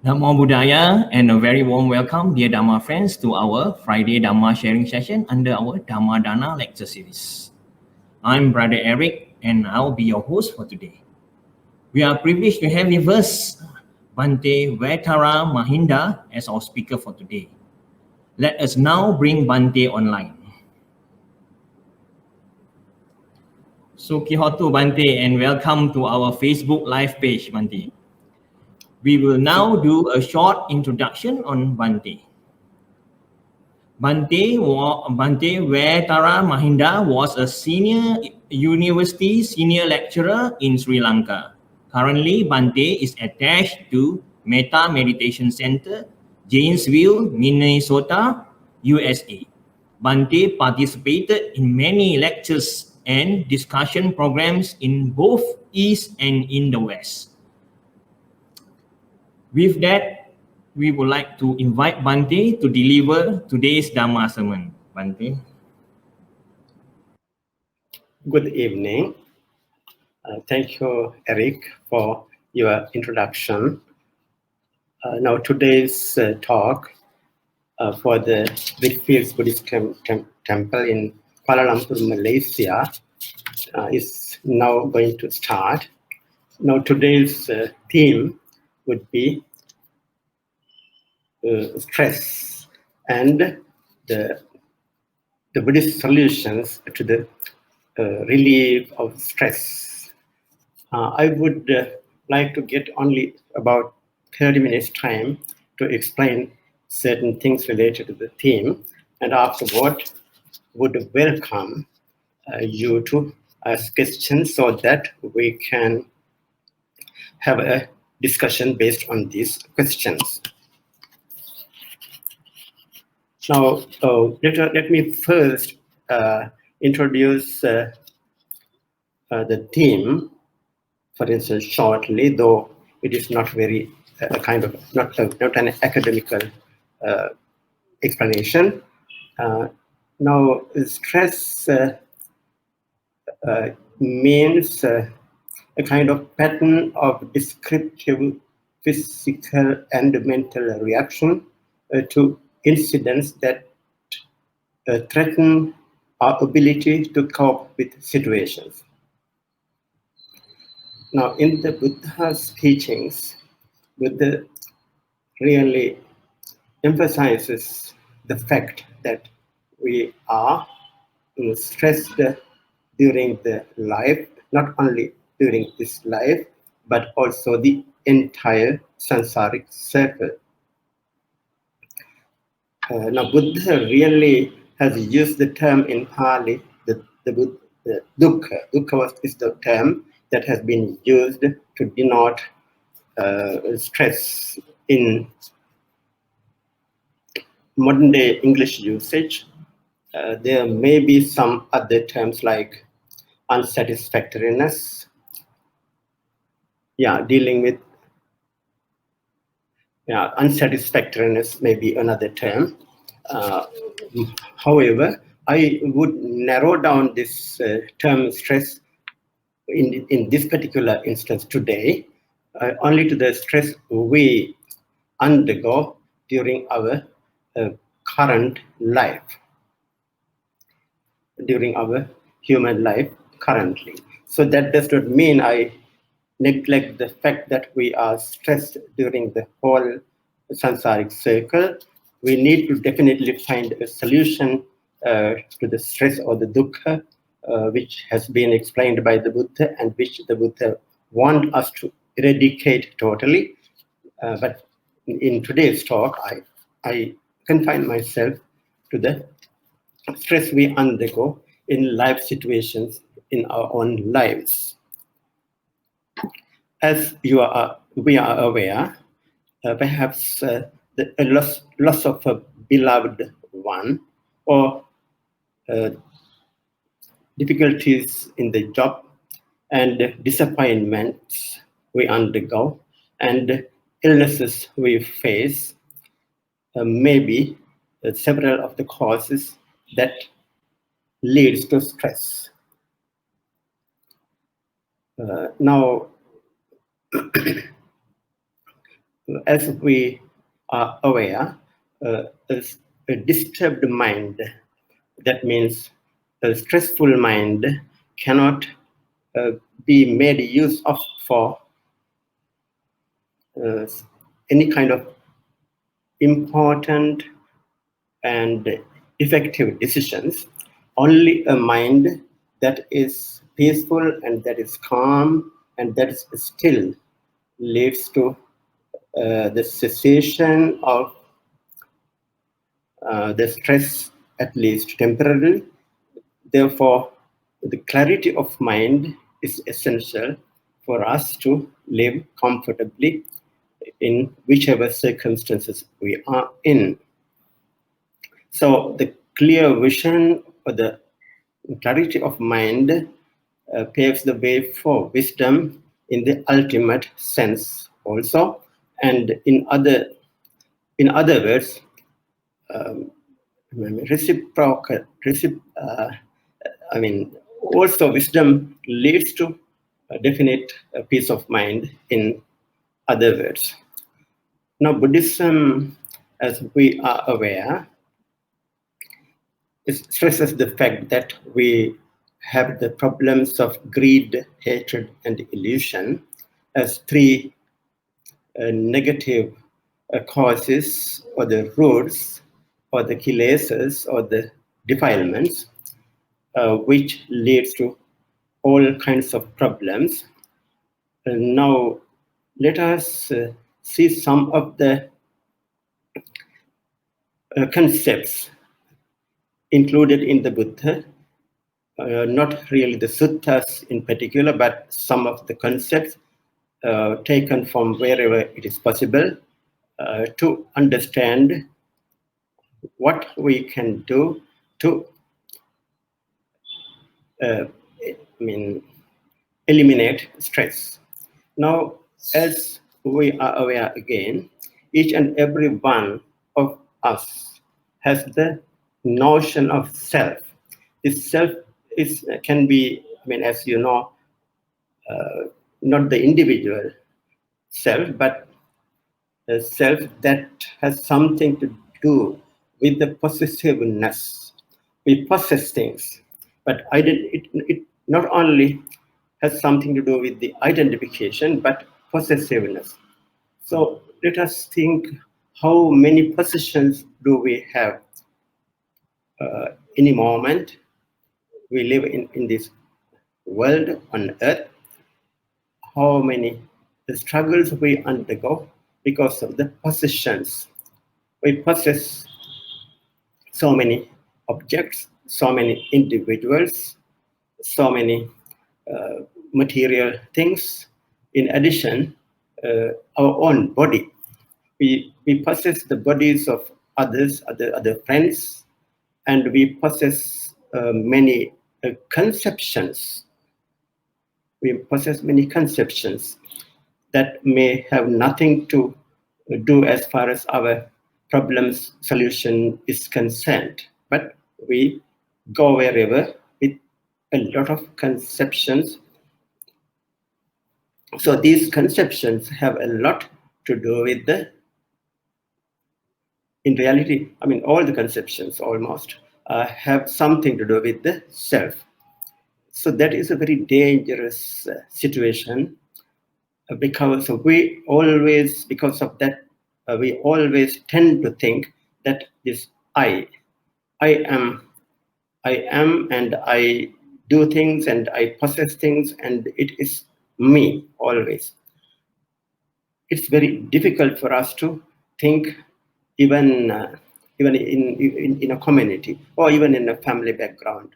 Namo Buddhaya and a very warm welcome, dear Dharma friends, to our Friday Dharma sharing session under our Dharma Dana lecture series. I'm Brother Eric and I'll be your host for today. We are privileged to have with us Bhante Wetara Mahinda as our speaker for today. Let us now bring Bhante online. So Kihotu Bhante and welcome to our Facebook live page, Bhante. We will now do a short introduction on Bhante. Bhante Wetara Mahinda was a senior lecturer in Sri Lanka. Currently, Bhante is attached to Metta Meditation Center, Janesville, Minnesota, USA. Bhante participated in many lectures and discussion programs in both East and in the West. With that, we would like to invite Bhante to deliver today's Dhamma sermon. Bhante. Good evening. Thank you, Eric, for your introduction. Now, today's talk for the Brickfields Buddhist Temple in Kuala Lumpur, Malaysia, is now going to start. Now, today's theme would be stress and the Buddhist solutions to the relief of stress. I would like to get only about 30 minutes time to explain certain things related to the theme, and afterward would welcome you to ask questions so that we can have a discussion based on these questions. Now, let me first introduce the theme, for instance, shortly, though it is not very not an academical explanation. Now, stress means a kind of pattern of descriptive physical and mental reaction to incidents that threaten our ability to cope with situations. Now, in the Buddha's teachings, Buddha really emphasizes the fact that we are stressed during the life, not only during this life, but also the entire samsaric circle. Now, Buddha really has used the term in Pali, the dukkha. Dukkha is the term that has been used to denote stress in modern day English usage. There may be some other terms like unsatisfactoriness. Dealing with unsatisfactoriness may be another term. However, I would narrow down this term stress in this particular instance today only to the stress we undergo during our current life, during our human life currently. So that does not mean I neglect the fact that we are stressed during the whole samsaric circle. We need to definitely find a solution to the stress or the dukkha, which has been explained by the Buddha and which the Buddha wants us to eradicate totally. But in today's talk, I confine myself to the stress we undergo in life situations in our own lives. As we are aware, perhaps the loss of a beloved one, or difficulties in the job and disappointments we undergo and illnesses we face may be several of the causes that leads to stress. Now, as we are aware, is a disturbed mind. That means a stressful mind cannot be made use of for uh, any kind of important and effective decisions. Only a mind that is peaceful and that is calm and that is still leads to the cessation of the stress, at least temporarily. Therefore, the clarity of mind is essential for us to live comfortably in whichever circumstances we are in. So, the clear vision or the clarity of mind paves the way for wisdom in the ultimate sense also, and in other words, um, reciprocal. Also wisdom leads to a definite peace of mind. In other words, now Buddhism, as we are aware, it stresses the fact that we have the problems of greed, hatred, and illusion as three negative causes or the roots or the kilesas or the defilements, which leads to all kinds of problems. Now, let us see some of the concepts included in the Buddha, not really the suttas in particular, but some of the concepts taken from wherever it is possible to understand what we can do to eliminate stress. Now, as we are aware again, each and every one of us has the notion of self. This self can be, as you know, not the individual self, but a self that has something to do with the possessiveness. We possess things, but it not only has something to do with the identification, but possessiveness. So let us think, how many possessions do we have any moment we live in this world on earth? How many struggles we undergo because of the possessions. We possess so many objects, so many individuals, so many material things. In addition, our own body. We possess the bodies of others, other friends, and we possess many conceptions. We possess many conceptions that may have nothing to do as far as our problems solution is concerned. But we go wherever with a lot of conceptions. So these conceptions have a lot to do with in reality, all the conceptions almost have something to do with the self. So that is a very dangerous situation, because of that, we always tend to think that this I am, and I do things and I possess things and it is me always. It's very difficult for us to think, even in a community or even in a family background.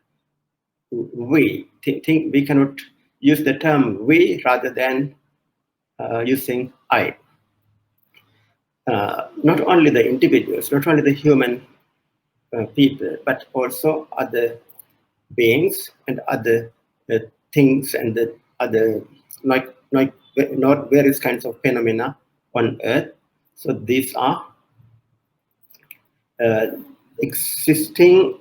We think we cannot use the term we rather than using I. Not only the individuals, not only the human people, but also other beings and other things and the other not various kinds of phenomena on earth. So these are existing,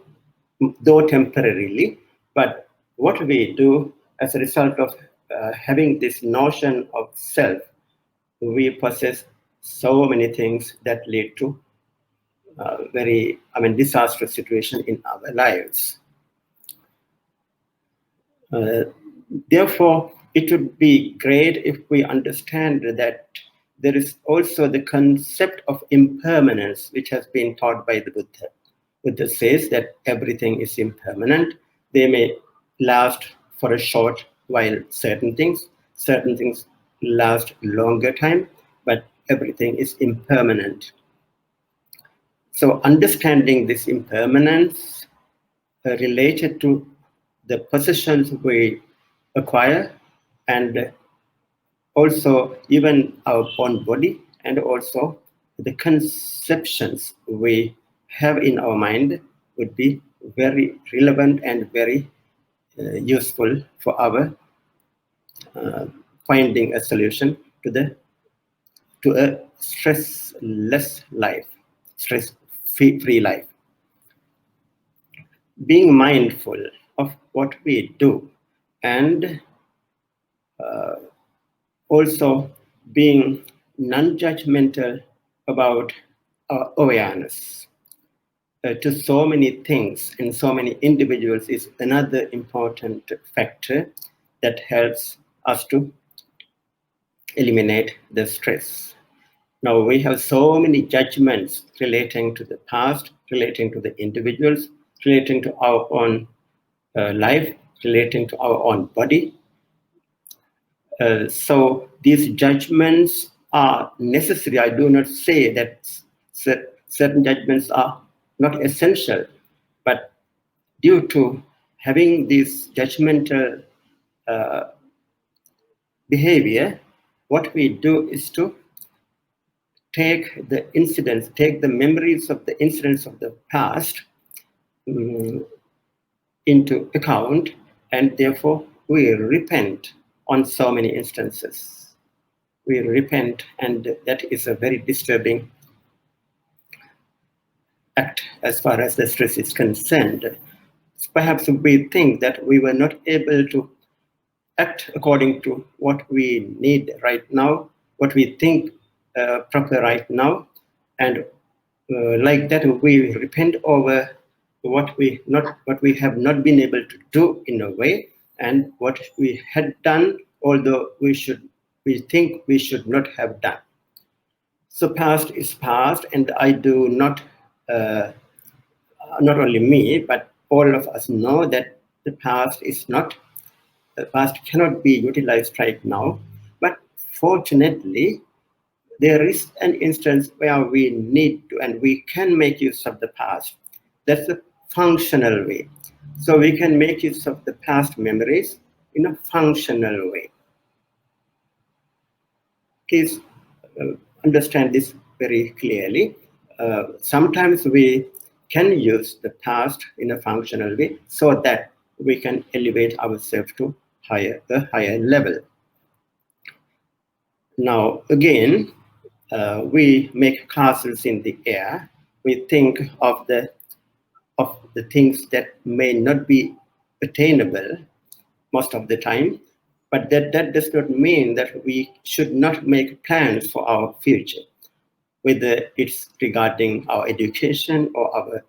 though temporarily, but what we do as a result of having this notion of self, we possess so many things that lead to disastrous situation in our lives. Uh, Therefore, it would be great if we understand that there is also the concept of impermanence, which has been taught by the Buddha. Buddha says that everything is impermanent. They may last for a short while, certain things last longer time, but everything is impermanent. So understanding this impermanence related to the possessions we acquire, and also even our own body, and also the conceptions we have in our mind would be very relevant and very useful for our finding a solution to a stressless life, stress-free life. Being mindful of what we do, and also being non-judgmental about our awareness to so many things and so many individuals is another important factor that helps us to eliminate the stress. Now, we have so many judgments relating to the past, relating to the individuals, relating to our own life, relating to our own body. So these judgments are necessary. I do not say that certain judgments are not essential, but due to having this judgmental behavior, what we do is to take the memories of the incidents of the past into account, and therefore we repent on so many instances. We repent, and that is a very disturbing act as far as the stress is concerned. Perhaps we think that we were not able to act according to what we need right now, what we think proper right now, and like that we repent over what we have not been able to do in a way, and what we had done, although we think we should not have done. So past is past, and I do not not only me, but all of us know that the past cannot be utilized right now. But fortunately, there is an instance where we need to and we can make use of the past. That's a functional way. So we can make use of the past memories in a functional way. Please understand this very clearly. Sometimes we can use the past in a functional way so that we can elevate ourselves to a higher level. Now, again, we make castles in the air. We think of the things that may not be attainable most of the time, but that does not mean that we should not make plans for our future, whether it's regarding our education or our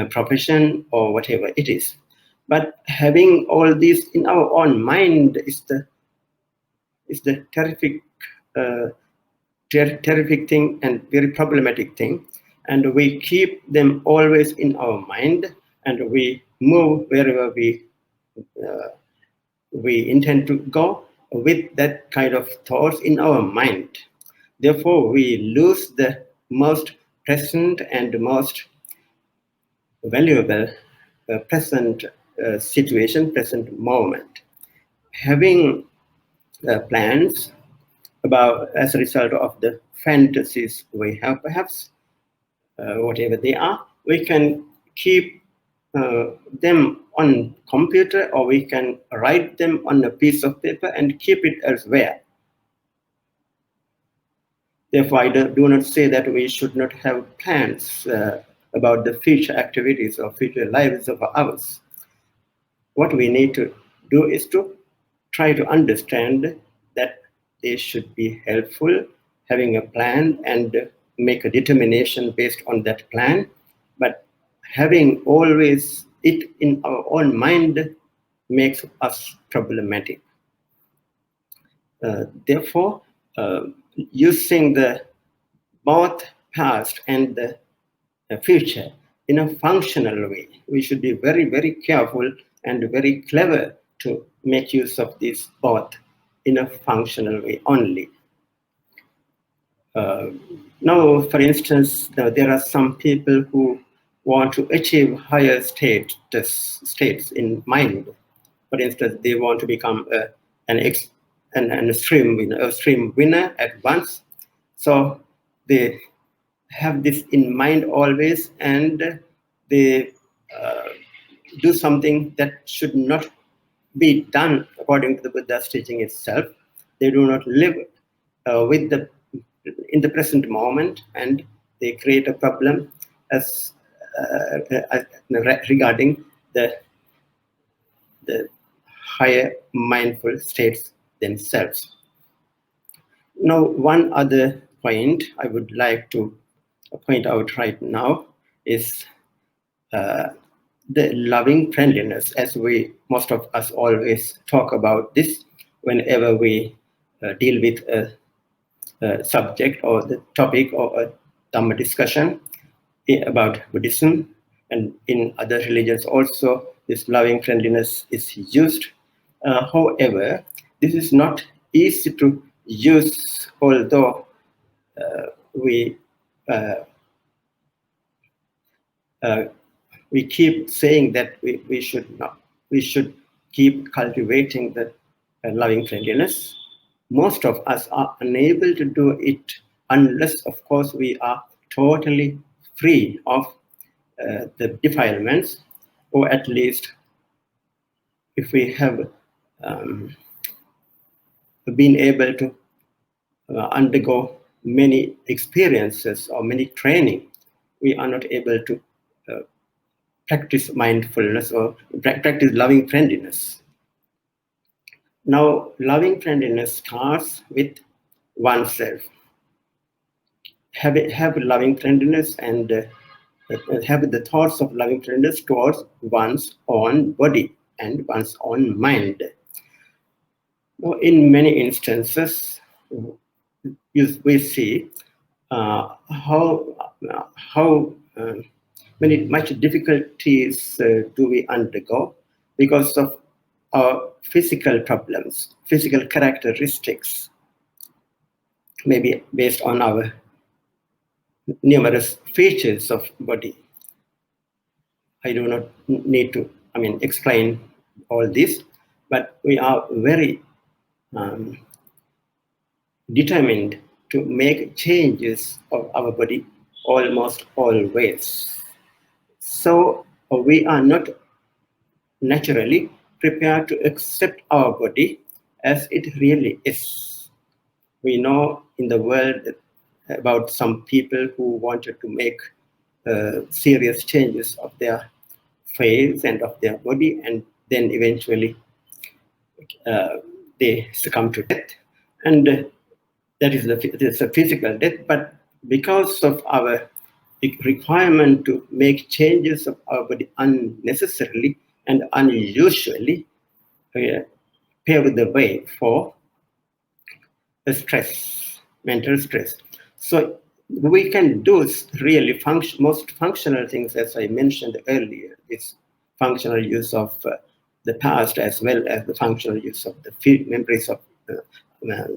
profession or whatever it is. But having all this in our own mind is the terrific thing and very problematic thing, and we keep them always in our mind, and we move wherever we intend to go with that kind of thoughts in our mind. Therefore, we lose the most present and most valuable present situation, present moment. Having plans about as a result of the fantasies we have, perhaps, whatever they are, we can keep them on computer, or we can write them on a piece of paper and keep it elsewhere. Therefore, I do not say that we should not have plans about the future activities or future lives of ours. What we need to do is to try to understand that they should be helpful, having a plan and make a determination based on that plan, but having always it in our own mind makes us problematic. Therefore, using the both past and the future in a functional way, we should be very, very careful and very clever to make use of this both in a functional way only. Now, for instance, there are some people who want to achieve higher states in mind. For instance, they want to become an extreme winner at once. So they have this in mind always, and they do something that should not be done according to the Buddha's teaching itself. They do not live in the present moment, and they create a problem as regarding the higher mindful states themselves. Now, one other point I would like to point out right now is the loving friendliness, as most of us always talk about this whenever we deal with a subject or the topic or a Dhamma discussion about Buddhism, and in other religions also this loving friendliness is used. However, this is not easy to use, although we keep saying that we should keep cultivating the loving friendliness. Most of us are unable to do it unless, of course, we are totally free of the defilements, or at least if we have been able to undergo many experiences or many training, we are not able to practice mindfulness or practice loving friendliness. Now, loving friendliness starts with oneself. Have loving friendliness and have the thoughts of loving friendliness towards one's own body and one's own mind. Now, in many instances, we see how much difficulties do we undergo because of our physical problems, physical characteristics, maybe based on our numerous features of body. I do not need to, explain all this, but we are very determined to make changes of our body almost always. So we are not naturally prepared to accept our body as it really is. We know in the world about some people who wanted to make serious changes of their face and of their body, and then eventually they succumb to death. And that is a physical death, but because of our requirement to make changes of our body unnecessarily and unusually, pave the way for stress, mental stress. So we can do really most functional things, as I mentioned earlier. It's functional use of the past as well as the functional use of the memories of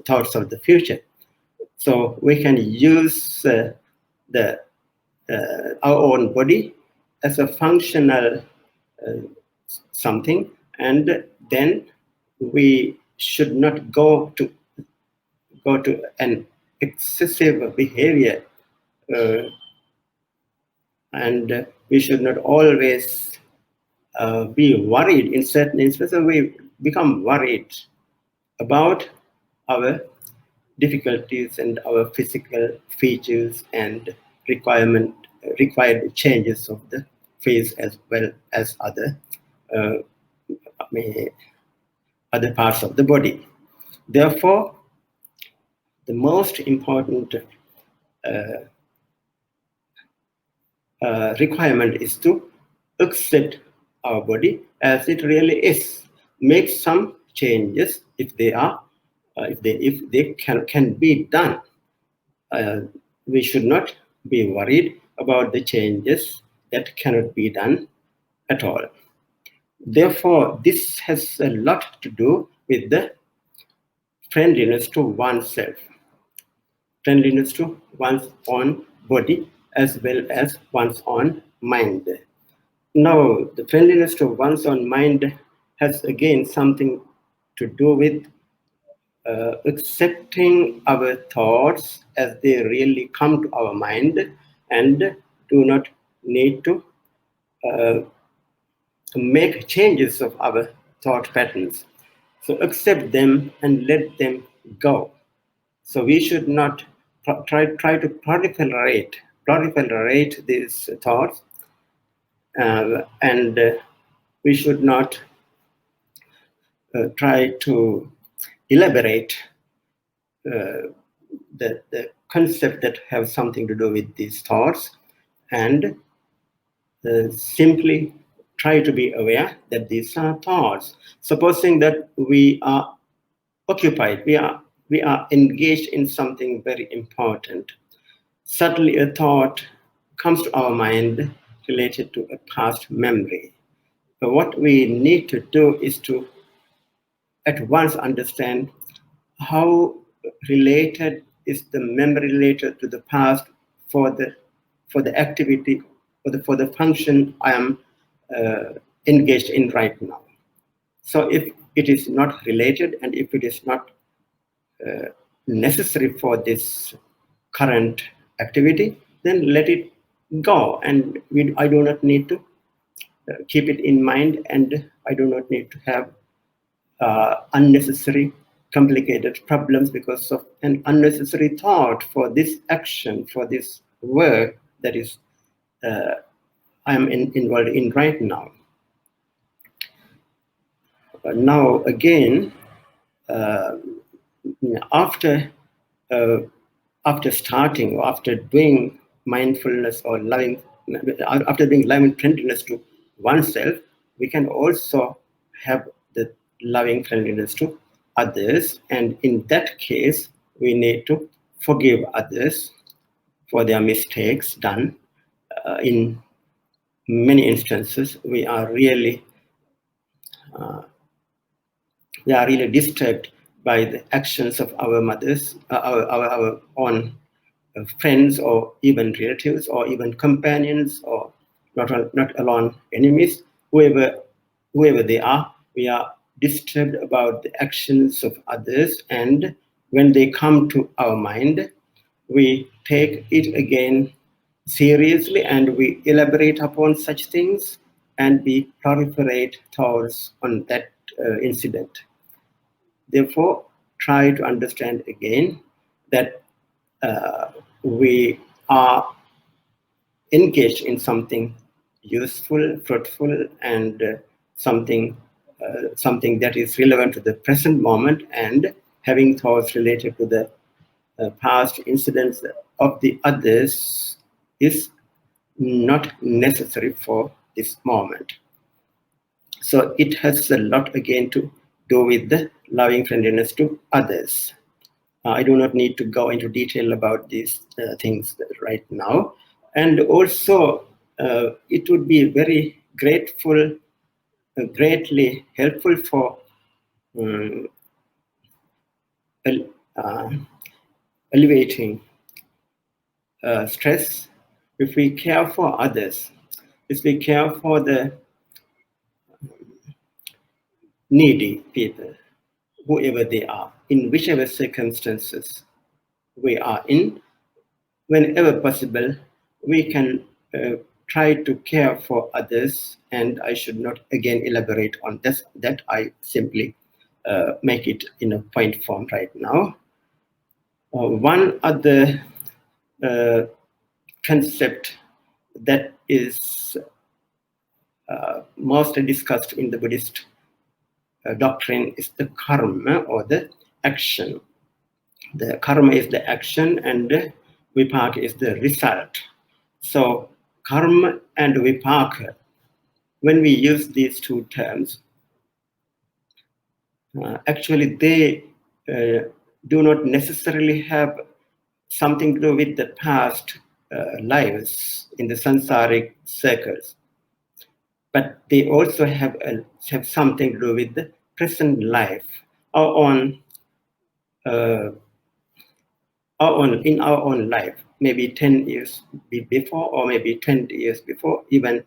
thoughts of the future. So we can use our own body as a functional something, and then we should not go to an excessive behavior, and we should not always be worried. In certain instances, we become worried about our difficulties and our physical features and required changes of the face as well as other parts of the body. Therefore, the most important requirement is to accept our body as it really is. Make some changes if they are, if they can be done. Uh, we should not be worried about the changes that cannot be done at all. Therefore, this has a lot to do with the friendliness to oneself, friendliness to one's own body as well as one's own mind. Now, the friendliness to one's own mind has again something to do with accepting our thoughts as they really come to our mind and do not need to uh, make changes of our thought patterns. So accept them and let them go. So we should not try to proliferate these thoughts, and we should not try to elaborate the concept that have something to do with these thoughts, and simply try to be aware that these are thoughts. Supposing that we are occupied, we are engaged in something very important. Suddenly a thought comes to our mind related to a past memory. So what we need to do is to at once understand how related is the memory related to the past for the activity for the function I am engaged in right now. So if it is not related and if it is not necessary for this current activity, then let it go, and I do not need to keep it in mind, and I do not need to have unnecessary complicated problems because of an unnecessary thought for this action, for this work that is I'm involved in right now. Now again, after after starting or after doing mindfulness or loving, after doing loving friendliness to oneself, we can also have the loving friendliness to others. And in that case, we need to forgive others for their mistakes done. In many instances, we are really disturbed by the actions of our mothers, our own friends, or even relatives, or even companions, or not alone enemies, whoever they are. We are disturbed about the actions of others, and when they come to our mind, we take it again seriously and we elaborate upon such things and we proliferate thoughts on that incident. Therefore, try to understand again that we are engaged in something useful, fruitful, and something that is relevant to the present moment, and having thoughts related to the past incidents of the others is not necessary for this moment. So it has a lot again to do with the loving friendliness to others. I do not need to go into detail about these things right now. And also, it would be very greatly helpful for um, uh, alleviating stress if we care for others, if we care for the needy people, whoever they are, in whichever circumstances we are in. Whenever possible, we can try to care for others, and I should not again elaborate on this, that I simply make it in a point form right now. One other concept that is mostly discussed in the Buddhist doctrine is the karma, or the action. The karma is the action and vipaka is the result. So karma and vipaka, when we use these two terms, actually they do not necessarily have something to do with the past lives in the samsaric circles, but they also have something to do with the present life, our own, in our own life, maybe 10 years before, or maybe 20 years before, even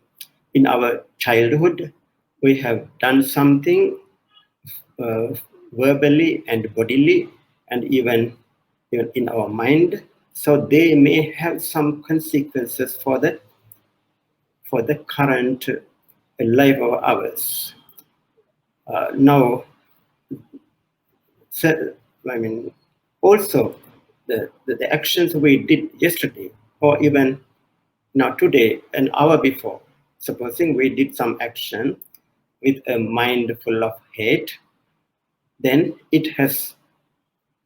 in our childhood, we have done something uh, verbally and bodily, and even in our mind. So they may have some consequences for the current life of ours. Now, so, I mean, also the actions we did yesterday, or even now today, an hour before, supposing we did some action with a mind full of hate, then it has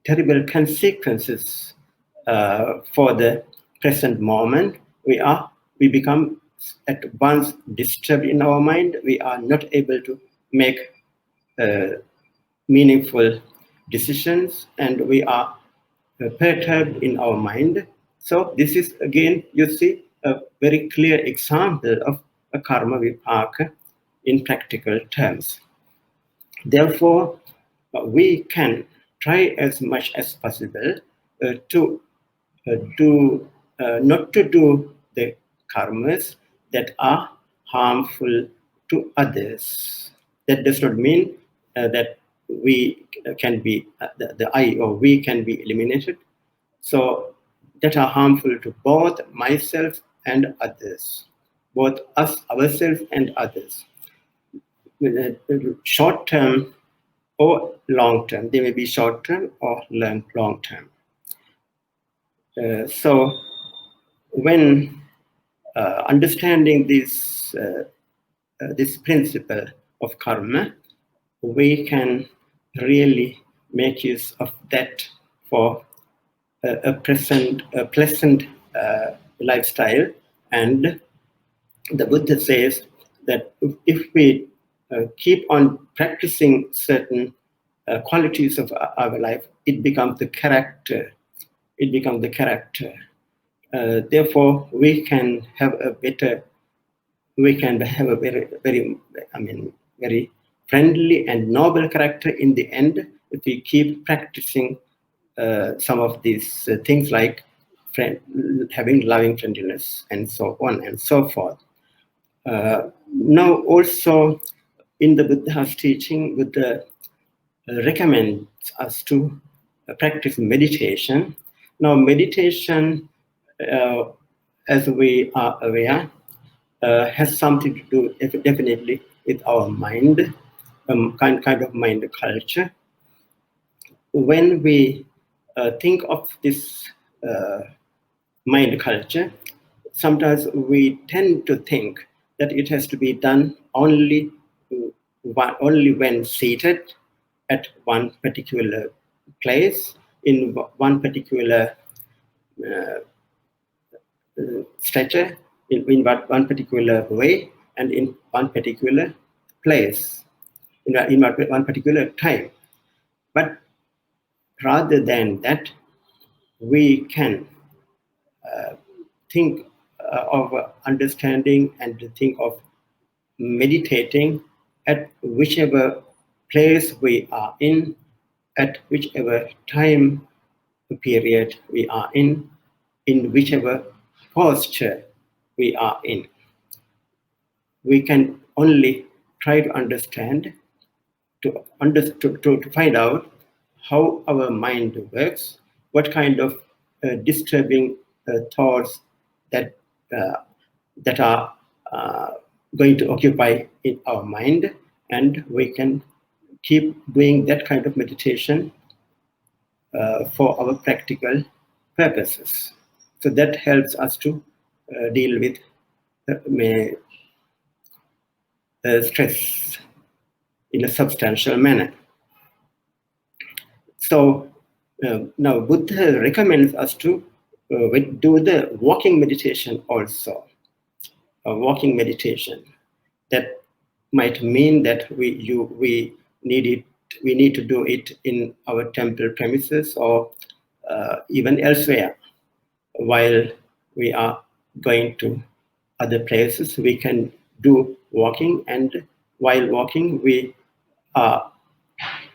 terrible consequences for the present moment. We become at once disturbed in our mind. We are not able to make meaningful decisions, and we are perturbed in our mind. So this is again, you see, a very clear example of a karma vipaka in practical terms. Therefore, we can try as much as possible to do not to do the karmas that are harmful to others. That does not mean that we can be the I or we can be eliminated. So that are harmful to both myself and others, both us, ourselves, and others. Short term or long term. They may be short term or long term. So when understanding this principle of karma, we can really make use of that for a pleasant lifestyle. And the Buddha says that if we keep on practicing certain qualities of our life, it becomes the character. It becomes the character. Therefore, we can have a very, very friendly and noble character in the end if we keep practicing some of these things like having loving friendliness and so on and so forth. Now, also in the Buddha's teaching, Buddha recommends us to practice meditation. Now, meditation, as we are aware, has something to do definitely with our mind, kind of mind culture. When we think of this mind culture, sometimes we tend to think that it has to be done only when seated at one particular place, in one particular stature, in one particular way, and in one particular place, in one particular time. But rather than that, we can think of understanding and think of meditating at whichever place we are at whichever time period we are in whichever posture we are in. We can only try to understand, to find out how our mind works, what kind of disturbing thoughts that are going to occupy in our mind, and we can keep doing that kind of meditation for our practical purposes. So that helps us to deal with stress in a substantial manner. So Now, Buddha recommends us to do the walking meditation also. Walking meditation. That might mean that we need to do it in our temple premises or even elsewhere. While we are going to other places, we can do walking, and while walking, are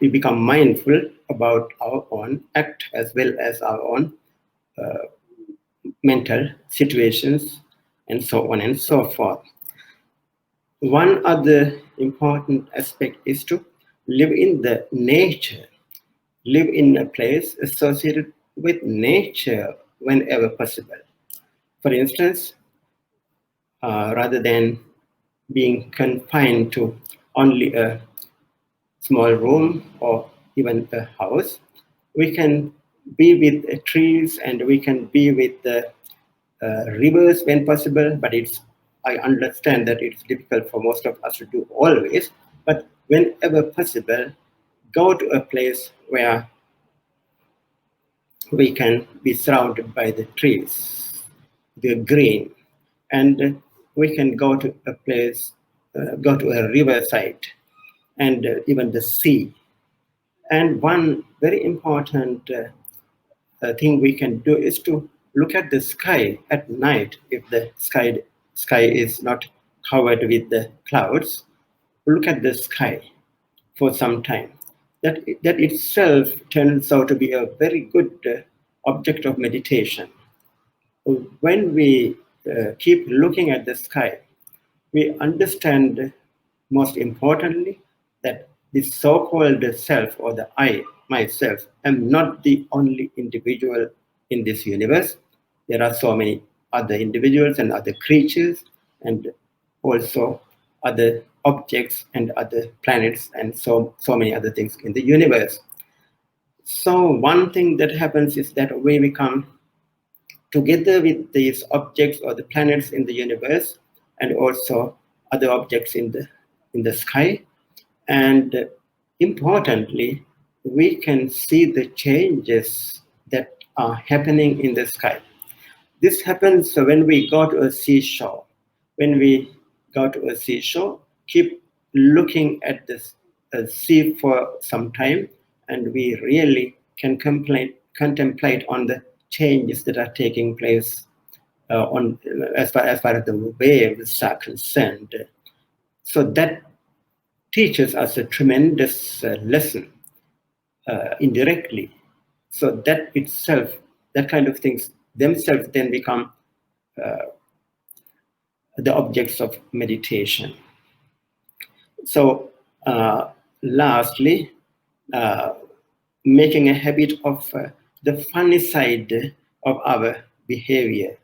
we become mindful about our own act as well as our own mental situations, and so on and so forth. One other important aspect is to live in the nature, live in a place associated with nature whenever possible. For instance, rather than being confined to only a small room or even a house, we can be with trees and we can be with the rivers when possible, but I understand that it's difficult for most of us to do always, but whenever possible, go to a place where we can be surrounded by the trees, the green, and we can go to a place, go to a riverside, and even the sea. And one very important thing we can do is to look at the sky at night. If the sky is not covered with the clouds, look at the sky for some time. That itself turns out to be a very good object of meditation. When we keep looking at the sky, we understand, most importantly, that the so-called self or the I, myself, am not the only individual in this universe. There are so many other individuals and other creatures, and also other objects and other planets, and so many other things in the universe. So one thing that happens is that we become together with these objects or the planets in the universe, and also other objects in the sky. And importantly, we can see the changes that are happening in the sky. This happens when we go to a seashore. When we go to a seashore, keep looking at this sea for some time, and we really can contemplate on the changes that are taking place on as far as the waves are concerned. So that teaches us a tremendous lesson indirectly. So that itself, that kind of things themselves then become the objects of meditation. So, lastly, uh, making a habit of the funny side of our behavior.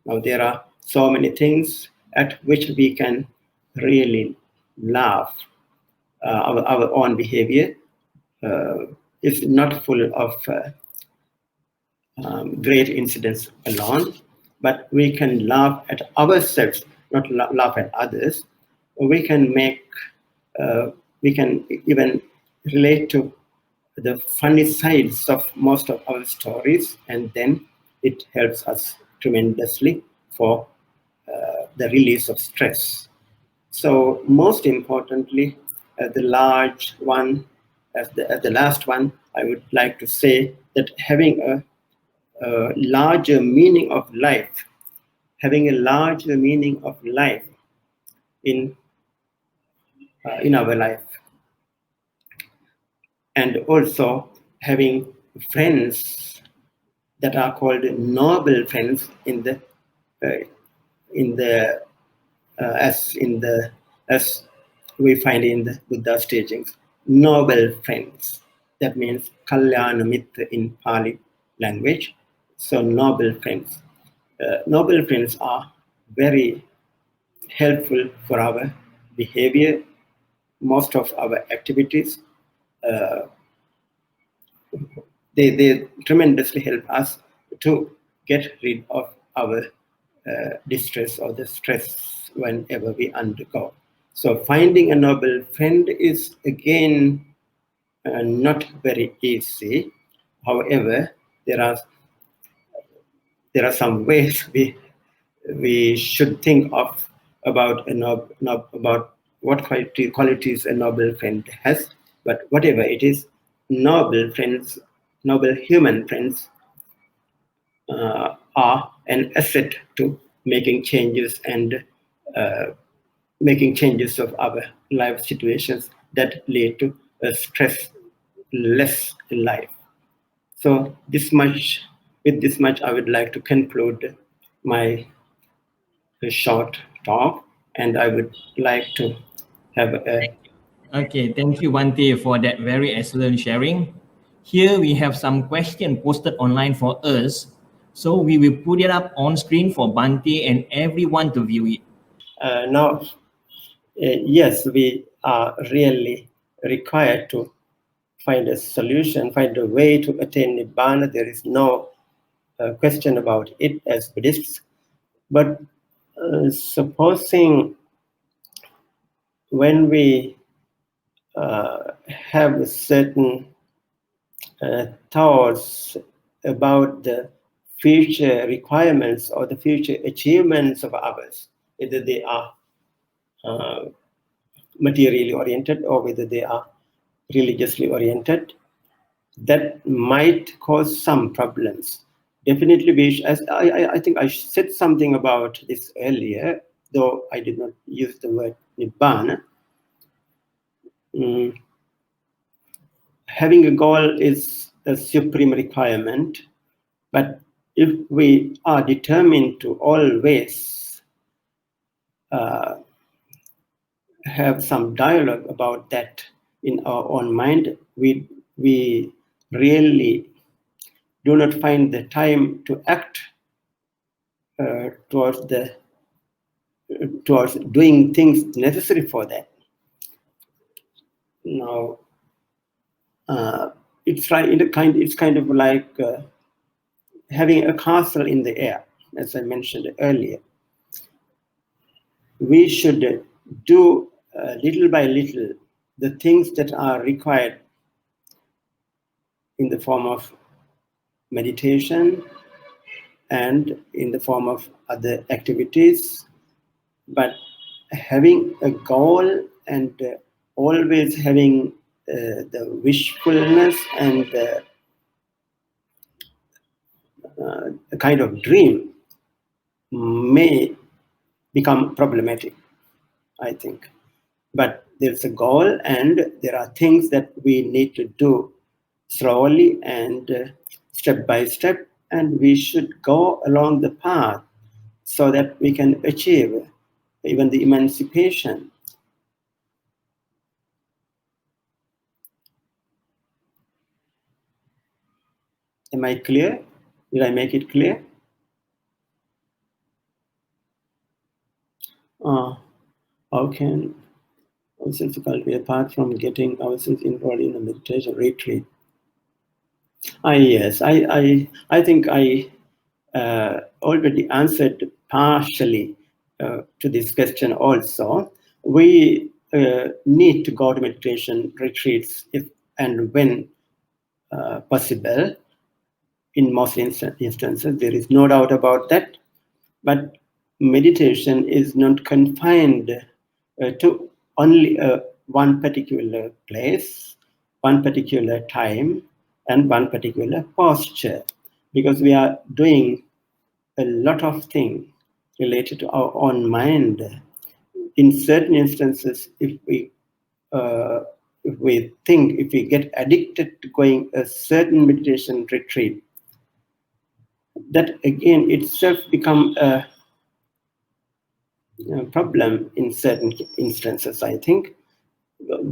Now, there are so many things at which we can really laugh. Our own behavior is not full of great incidents alone, but we can laugh at ourselves, not laugh at others. We can we can even relate to the funny sides of most of our stories, and then it helps us tremendously for the release of stress. So most importantly, the large one, as the last one, I would like to say that having a larger meaning of life, having a larger meaning of life in our life, and also having friends that are called noble friends uh, in the as we find in the Buddha teachings, noble friends. That means kalyana mitra in Pali language. So noble friends. Noble friends are very helpful for our behavior, most of our activities. Uh, they tremendously help us to get rid of our distress or the stress whenever we undergo. So finding a noble friend is again not very easy, However, there are some ways we should think of about about what qualities a noble friend has. But whatever it is, noble friends, noble human friends are an asset to making changes and uh, making changes of our life situations that lead to a stress less life. So with this much, I would like to conclude my short talk, and I would like to have a Okay, thank you, Bhante, for that very excellent sharing. Here we have some question posted online for us. So we will put it up on screen for Bhante and everyone to view it. now. Yes, we are really required to find a solution, find a way to attain nibbana. There is no question about it as Buddhists. But supposing when we have certain thoughts about the future requirements or the future achievements of others, whether they are uh, materially oriented or whether they are religiously oriented, that might cause some problems. Definitely, as I think I said something about this earlier, though I did not use the word nibbana. Mm, having a goal is a supreme requirement, but if we are determined to always uh, have some dialogue about that in our own mind, we really do not find the time to act towards doing things necessary for that. Now, it's kind of like having a castle in the air, as I mentioned earlier. We should do little by little the things that are required in the form of meditation and in the form of other activities, but having a goal and always having the wishfulness and a kind of dream may become problematic, I think. But there's a goal, and there are things that we need to do slowly and step by step, and we should go along the path so that we can achieve even the emancipation. Am I clear? Did I make it clear? How can ourselves cultivate apart from getting ourselves involved in a meditation retreat? Yes, I think I already answered partially to this question also. We need to go to meditation retreats if and when possible. In most instances, there is no doubt about that. But meditation is not confined to only one particular place, one particular time, and one particular posture, because we are doing a lot of things related to our own mind. In certain instances, if we get addicted to going a certain meditation retreat, that again itself become a problem in certain instances, I think.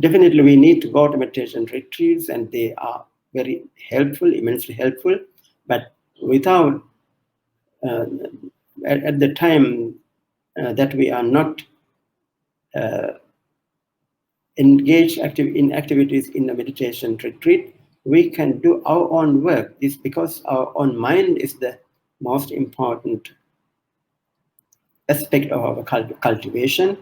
Definitely, we need to go to meditation retreats, and they are very helpful, immensely helpful. But without, uh, at the time that we are not engaged in activities in a meditation retreat, we can do our own work. It's because our own mind is the most important aspect of our cultivation,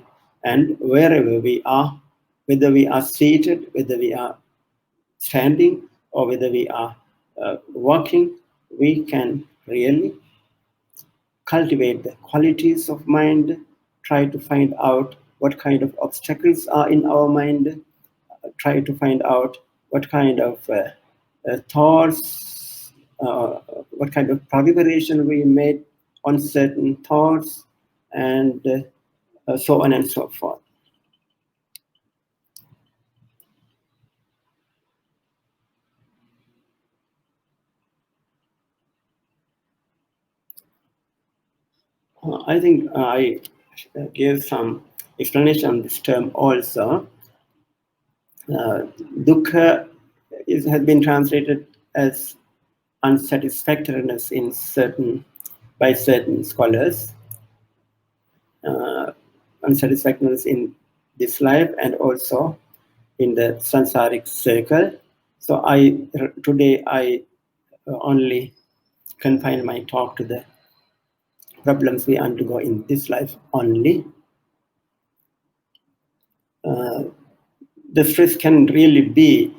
and wherever we are, whether we are seated, whether we are standing, or whether we are working, we can really cultivate the qualities of mind, try to find out what kind of obstacles are in our mind, try to find out what kind of thoughts, what kind of proliferation we made on certain thoughts, and so on and so forth. I think I gave some explanation on this term also. Dukkha has been translated as unsatisfactoriness by certain scholars, unsatisfactoriness in this life and also in the samsaric circle. So today I only confine my talk to the problems we undergo in this life only. The stress can really be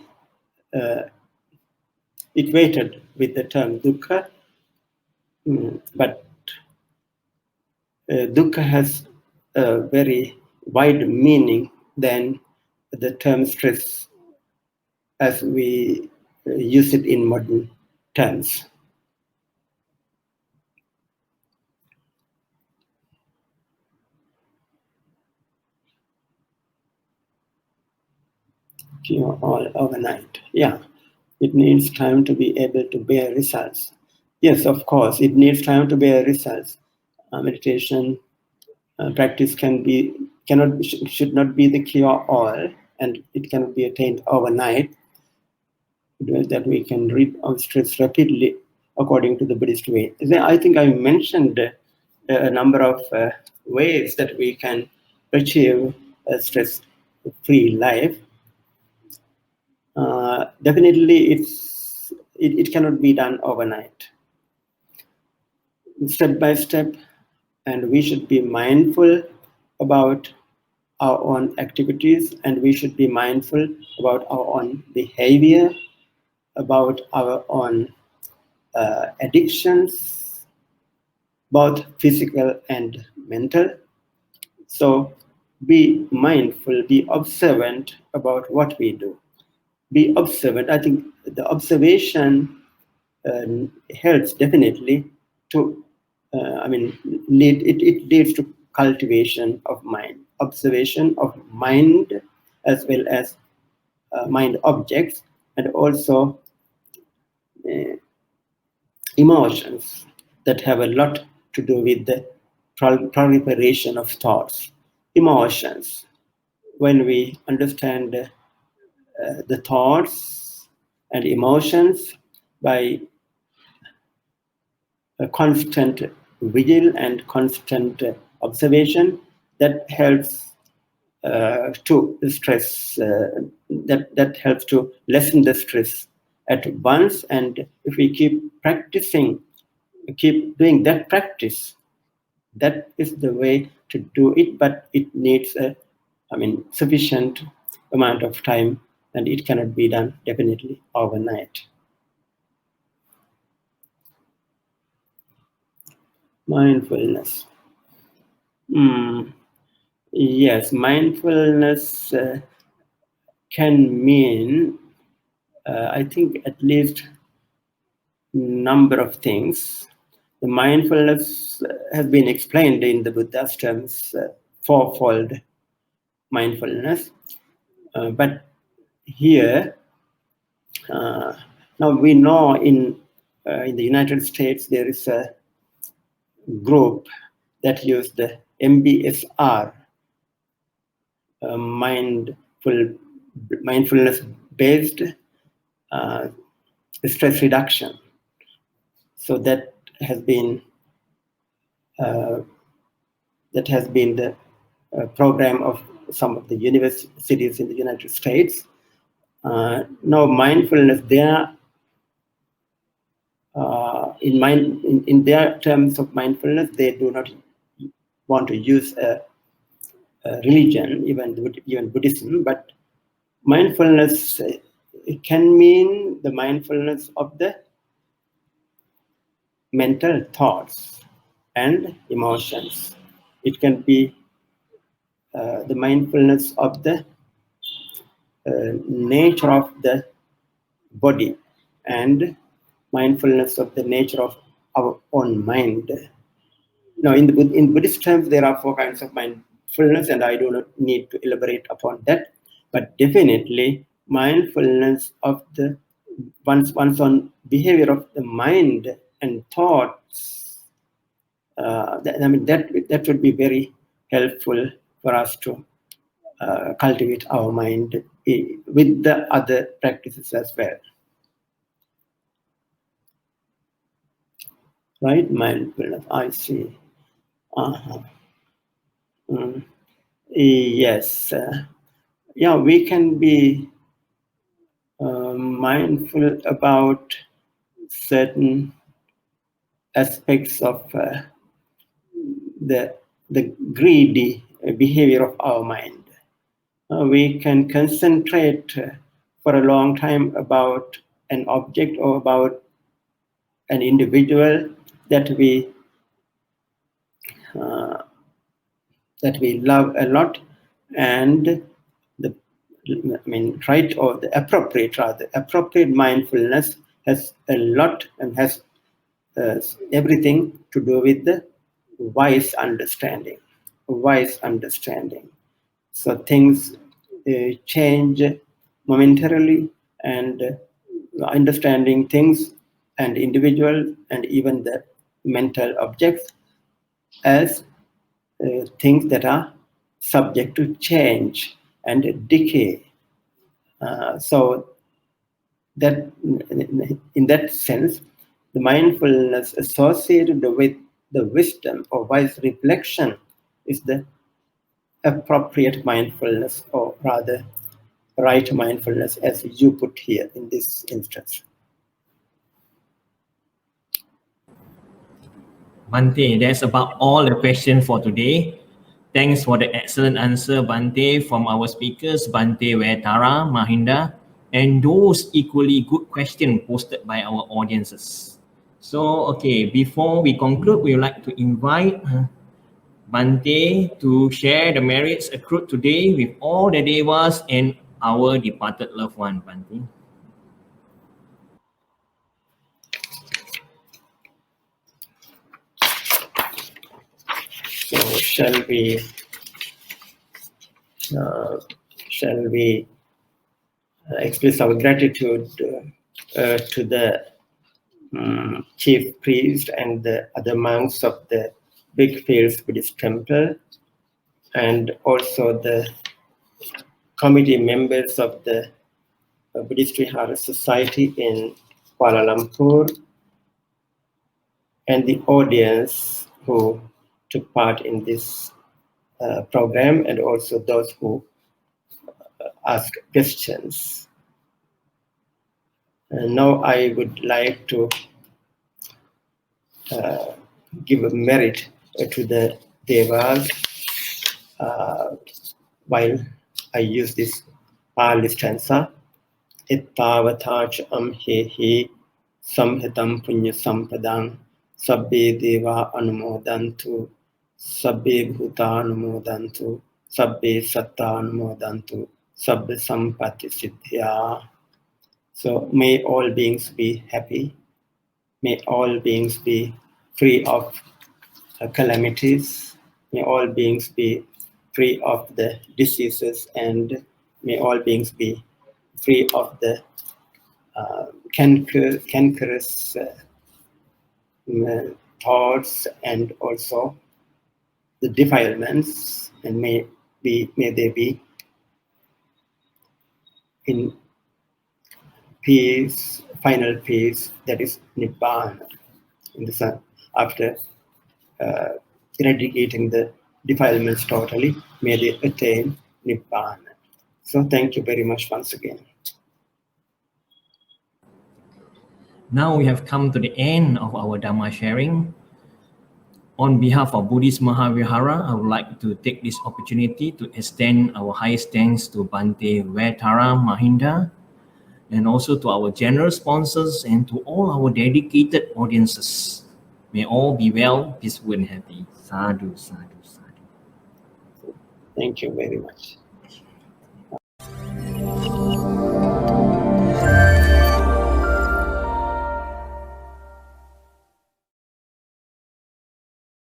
equated with the term dukkha, but dukkha has a very wide meaning than the term stress as we use it in modern terms. All overnight. Yeah, it needs time to be able to bear results. Yes, of course, it needs time to bear results. Meditation practice should not be the cure all, and it cannot be attained overnight. That we can rid of stress rapidly, according to the Buddhist way. I think I mentioned a number of ways that we can achieve a stress-free life. Definitely, it cannot be done overnight. Step by step, and we should be mindful about our own activities, and we should be mindful about our own behavior, about our own addictions, both physical and mental. So be mindful, be observant about what we do. Be observant. I think the observation helps definitely to, it leads to cultivation of mind, observation of mind as well as mind objects, and also emotions that have a lot to do with the proliferation of thoughts. Emotions. When we understand the thoughts and emotions by a constant vigil and constant observation, that helps to stress, that helps to lessen the stress at once. And if we keep doing that practice, that is the way to do it, but it needs sufficient amount of time, and it cannot be done definitely overnight. Mindfulness. Yes, mindfulness can mean, I think, at least number of things. The mindfulness has been explained in the Buddha's terms, fourfold mindfulness. But here, now we know in the United States there is a group that use the MBSR, mindfulness-based stress reduction. So that has been the program of some of the universities in the United States. Now, mindfulness there, in their terms of mindfulness, they do not want to use a religion, even Buddhism, but mindfulness it can mean the mindfulness of the mental thoughts and emotions. It can be the mindfulness of the nature of the body and mindfulness of the nature of our own mind. Now, in Buddhist terms, there are four kinds of mindfulness, and I do not need to elaborate upon that. But definitely, mindfulness of the one's own behavior of the mind and thoughts. That would be very helpful for us to cultivate our mind with the other practices as well. Right, mindfulness. I see. Uh-huh. Yes. Yeah, we can be mindful about certain aspects of the greedy behavior of our mind. We can concentrate for a long time about an object or about an individual that we love a lot, and the right, or the appropriate mindfulness has a lot and has everything to do with the wise understanding. Wise understanding. So things change momentarily, and understanding things and individual and even the mental objects as things that are subject to change and decay. So that, in that sense, the mindfulness associated with the wisdom or wise reflection is the appropriate mindfulness, or rather right mindfulness, as you put here in this instance. Bhante, that's about all the questions for today. Thanks for the excellent answer, Bhante, from our speakers, Bhante Wetara Mahinda, and those equally good questions posted by our audiences. So, okay, before we conclude, we would like to invite Bhante to share the merits accrued today with all the devas and our departed loved one, Bhante. So shall we express our gratitude to the chief priest and the other monks of the Big Fields Buddhist Temple, and also the committee members of the Buddhist Vihara Society in Kuala Lumpur, and the audience who took part in this program, and also those who asked questions. And now I would like to give a merit to the devas while I use this Pali stanza. Ittavatacha amhehi samhitam punya sampadang sabbe deva anumodantu sabbe bhuta anumodantu sabbe satta anumodantu sabbe sampatti siddhya. So may all beings be happy. May all beings be free of calamities. May all beings be free of the diseases, and may all beings be free of the cankerous thoughts and also the defilements, and may they be in peace, final peace, that is Nibbana, in the sun, after eradicating the defilements totally, may they attain Nibbana. So thank you very much once again. Now we have come to the end of our Dhamma sharing. On behalf of Buddhist Mahavihara, I would like to take this opportunity to extend our highest thanks to Bhante Wetara Mahinda, and also to our generous sponsors and to all our dedicated audiences. May all be well, peaceful, and happy. Sadhu, sadhu, sadhu. Thank you very much.